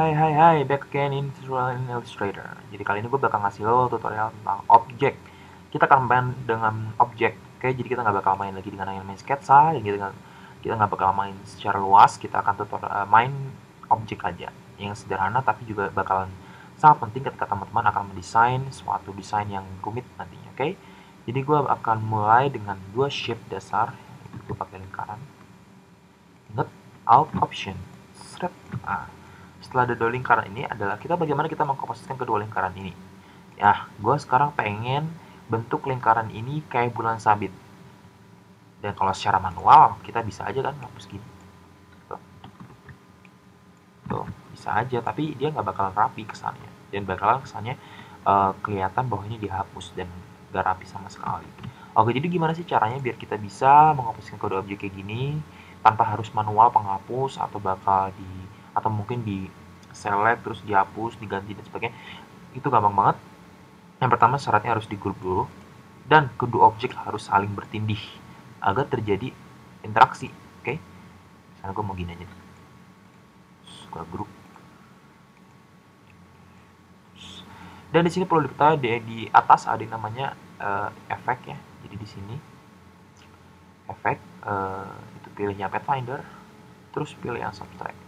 Hai, back again in Visual Illustrator. Jadi kali ini gue bakal ngasih lo tutorial tentang objek. Kita akan main dengan objek, oke? Jadi kita nggak bakal main lagi dengan yang main sketsa, dan kita nggak bakal main secara luas. Kita akan main objek aja, yang sederhana tapi juga bakalan sangat penting ketika teman-teman akan mendesain suatu desain yang rumit nantinya, oke? Jadi gue akan mulai dengan dua shape dasar. Gue pakai lingkaran. Ingat, Alt Option, Seret. Nah, setelah ada dua lingkaran ini adalah bagaimana kita mengkomposisikan kedua lingkaran ini. Ya, gue sekarang pengen bentuk lingkaran ini kayak bulan sabit. Dan kalau secara manual, kita bisa aja kan hapus gini. Tuh, bisa aja, tapi dia nggak bakalan rapi kesannya. Dan bakalan kesannya kelihatan bahwa ini dihapus dan nggak rapi sama sekali. Oke, jadi gimana sih caranya biar kita bisa mengkomposisikan kedua objek kayak gini tanpa harus manual penghapus atau mungkin di select terus dihapus, diganti dan sebagainya. Itu gampang banget. Yang pertama syaratnya harus di grup dulu dan kedua objek harus saling bertindih agar terjadi interaksi. Oke, misalnya gue mau gini aja, gue grup. Dan di sini perlu diketahui di atas ada yang namanya efek ya. Jadi di sini efek itu pilihnya Pathfinder, terus pilih yang subtract.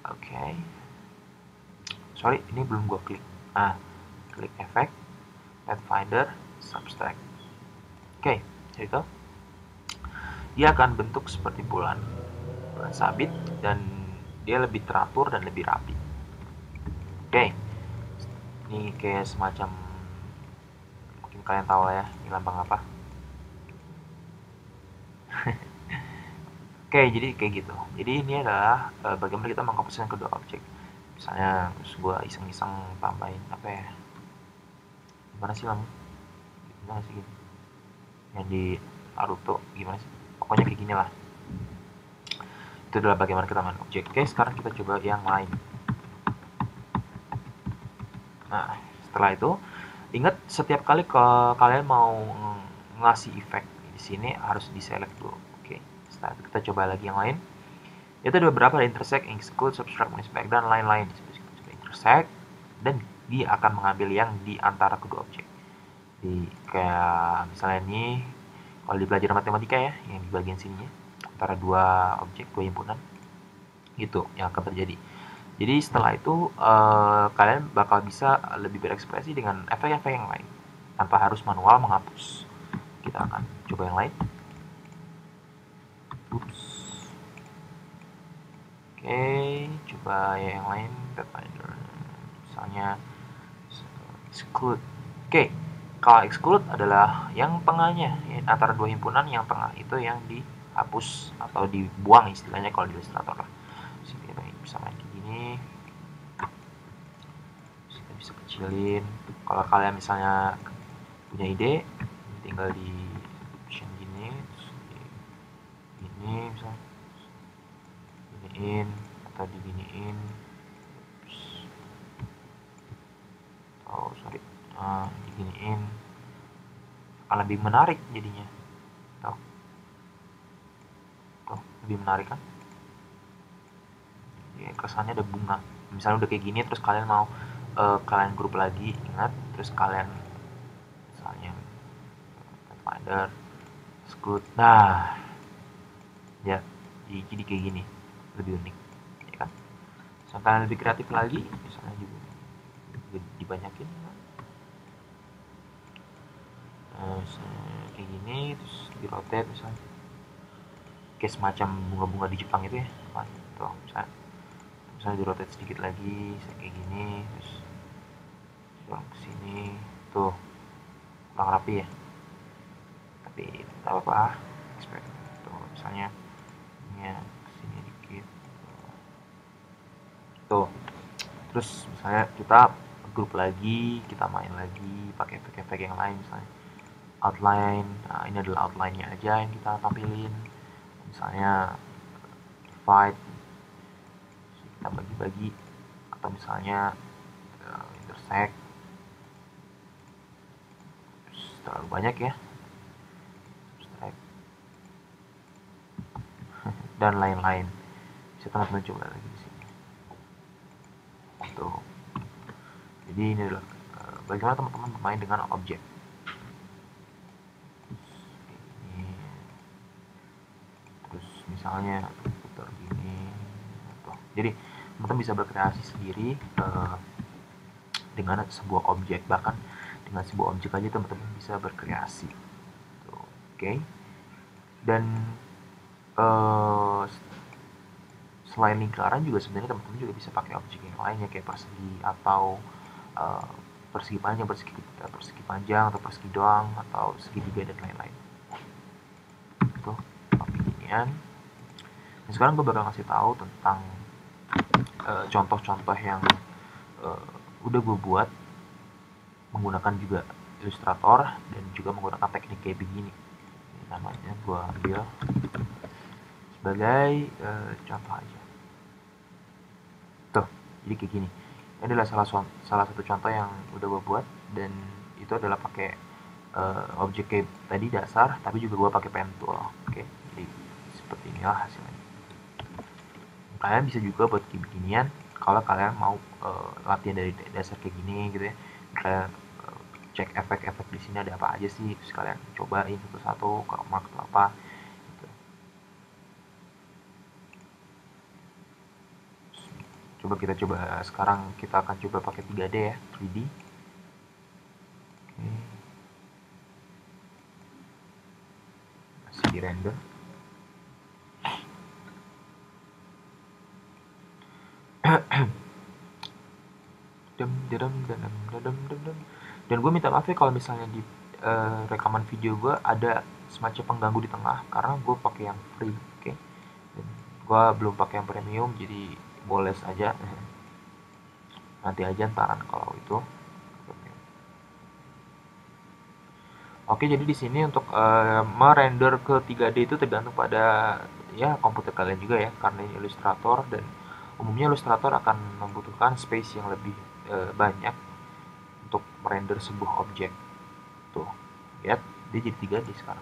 Oke. Sorry, ini belum gue klik. Klik efek, Pathfinder, subtract. Oke, jadi dia akan bentuk seperti bulan sabit dan dia lebih teratur dan lebih rapi. Oke, ini kayak semacam, mungkin kalian tahu lah ya, ini lambang apa. Oke, jadi kayak gitu. Jadi ini adalah bagaimana kita mengkomposisikan kedua objek. Misalnya, terus gue iseng-iseng tambahin apa ya? Gimana sih lambang? Gimana sih gitu? Yang di Naruto gimana sih? Pokoknya kayak gini lah. Itu adalah bagaimana kita main objek. Oke, sekarang kita coba yang lain. Nah, setelah itu ingat setiap kali kalian mau ngasih efek di sini harus diselect dulu. Oke, setelah itu kita coba lagi yang lain. Itu ada beberapa, intersect, exclude, subtract, inspect dan lain-lain. Coba intersect dan dia akan mengambil yang di antara kedua objek. Di kayak misalnya ini kalau di pelajaran matematika ya, yang di bagian sininya antara dua objek, dua himpunan, gitu yang akan terjadi. Jadi setelah itu kalian bakal bisa lebih berekspresi dengan efek-efek yang lain tanpa harus manual menghapus. Kita akan coba yang lain. Oops. Oke, coba yang lain. Pathfinder. Misalnya exclude. Oke, kalau exclude adalah yang tengahnya antara dua himpunan, yang tengah itu yang dihapus atau dibuang istilahnya kalau di Illustrator lah. Sini bisa main kayak gini. Bisa kecilin. Kalau kalian misalnya punya ide, tinggal di option gini, gini misalnya, giniin atau diginiin. Diginiin akan lebih menarik jadinya. Tuh, lebih menarik kan? Ya, kesannya ada bunga. Misalnya udah kayak gini terus kalian mau kalian grup lagi, ingat, terus kalian misalnya Pathfinder, Scoot. Nah, ya, jadi kayak gini, lebih unik, ya kan? Misalnya kalian lebih kreatif lagi, misalnya juga dibanyakin, kayak gini, terus di rotate misalnya, kayak semacam bunga-bunga di Jepang itu ya, tuh misalnya di rotate sedikit lagi, kayak gini, terus ke sini, tuh kurang rapi ya, tapi tidak apa-apa. Tuh misalnya ini kesini dikit, tuh terus misalnya kita grup lagi, kita main lagi pakai efek-efek yang lain, misalnya outline. Nah, ini adalah outline-nya aja yang kita tampilin, misalnya divide, kita bagi-bagi, atau misalnya intersect, terlalu banyak ya, dan lain-lain. Bisa teman-teman coba lagi di sini. Tuh. Jadi ini adalah bagaimana teman-teman bermain dengan objek. Terus misalnya putar gini. Tuh. Jadi teman-teman bisa berkreasi sendiri dengan sebuah objek, bahkan dengan sebuah objek aja teman-teman bisa berkreasi. Oke. Dan selain lingkaran juga sebenarnya teman-teman juga bisa pakai objek yang lainnya kayak persegi atau persegi panjang atau persegi doang atau segitiga dan lain-lain. Itu beginian. Dan sekarang gue bakal kasih tahu tentang contoh-contoh yang udah gue buat menggunakan juga Illustrator dan juga menggunakan teknik kayak begini. Ini namanya gue ambil sebagai contoh aja. Tuh, jadi kayak gini. Ini adalah salah satu contoh yang udah gue buat, dan itu adalah pakai objek kayak tadi dasar, tapi juga gue pakai pen tool. Oke, jadi seperti inilah hasilnya. Kalian bisa juga buat kayak beginian kalau kalian mau latihan dari dasar kayak gini gitu ya. Kalian cek efek-efek di sini ada apa aja sih, terus kalian cobain satu-satu kalau mark atau apa gitu. Coba kita coba sekarang, kita akan coba pakai 3D ya, 3D. Oke. Masih di render. Dan gue minta maaf ya kalau misalnya di rekaman video gue ada semacam pengganggu di tengah karena gue pakai yang free. Oke. Dan gue belum pakai yang premium, jadi boleh saja nanti aja ntaran kalau itu. Oke, jadi di sini untuk merender ke 3D itu tergantung pada ya komputer kalian juga ya, karena ini Illustrator dan umumnya Illustrator akan membutuhkan space yang lebih banyak untuk merender sebuah objek. Tuh, lihat dia jadi 3D sekarang.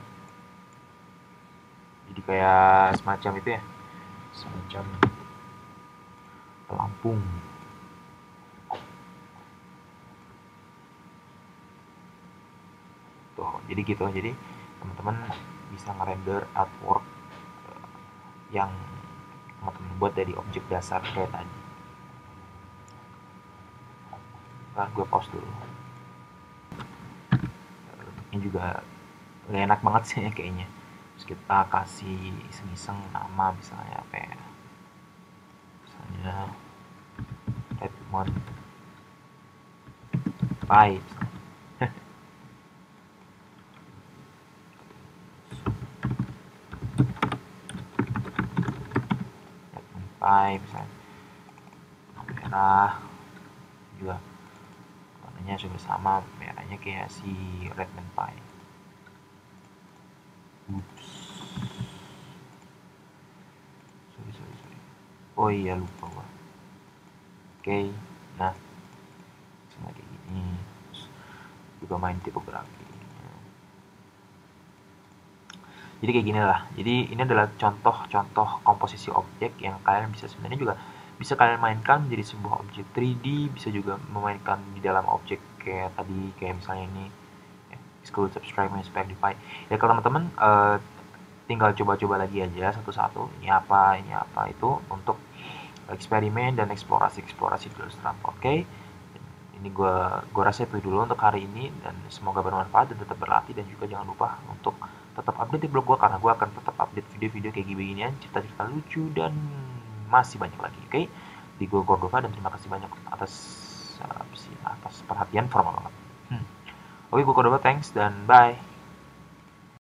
Jadi kayak semacam itu ya, semacam pelampung. Tuh, jadi gitu. Jadi teman-teman bisa ngerender artwork yang teman-teman buat dari objek dasar kayak tadi. Nah, gue pause dulu. Ini juga gak enak banget sih ya kayaknya. Terus kita kasih iseng-iseng nama misalnya apa ya, misalnya Redmond Pai Redmond Pai misalnya merah juga, warnanya juga sama, merahnya kayak si Redmond Pai. Sorry. Oh iya, lupa gua. Oke, nah sama kayak gini. Terus juga main tipografi. Jadi kayak gini lah. Jadi ini adalah contoh-contoh komposisi objek yang kalian bisa sebenarnya juga bisa kalian mainkan menjadi sebuah objek 3D, bisa juga memainkan di dalam objek kayak tadi, kayak misalnya ini exclude subscribe and Spotify. Ya kalau teman-teman tinggal coba-coba lagi aja satu-satu ini apa itu untuk eksperimen dan eksplorasi di Illustrator. Oke. Ini gue rasa itu dulu untuk hari ini, dan semoga bermanfaat dan tetap berlatih, dan juga jangan lupa untuk tetap update di blog gue karena gue akan tetap update video-video kayak gini-ginian, cerita-cerita lucu dan masih banyak lagi. Oke. Di gue Cordova, dan terima kasih banyak atas perhatian formal banget. Oke, gue Cordova, thanks dan bye.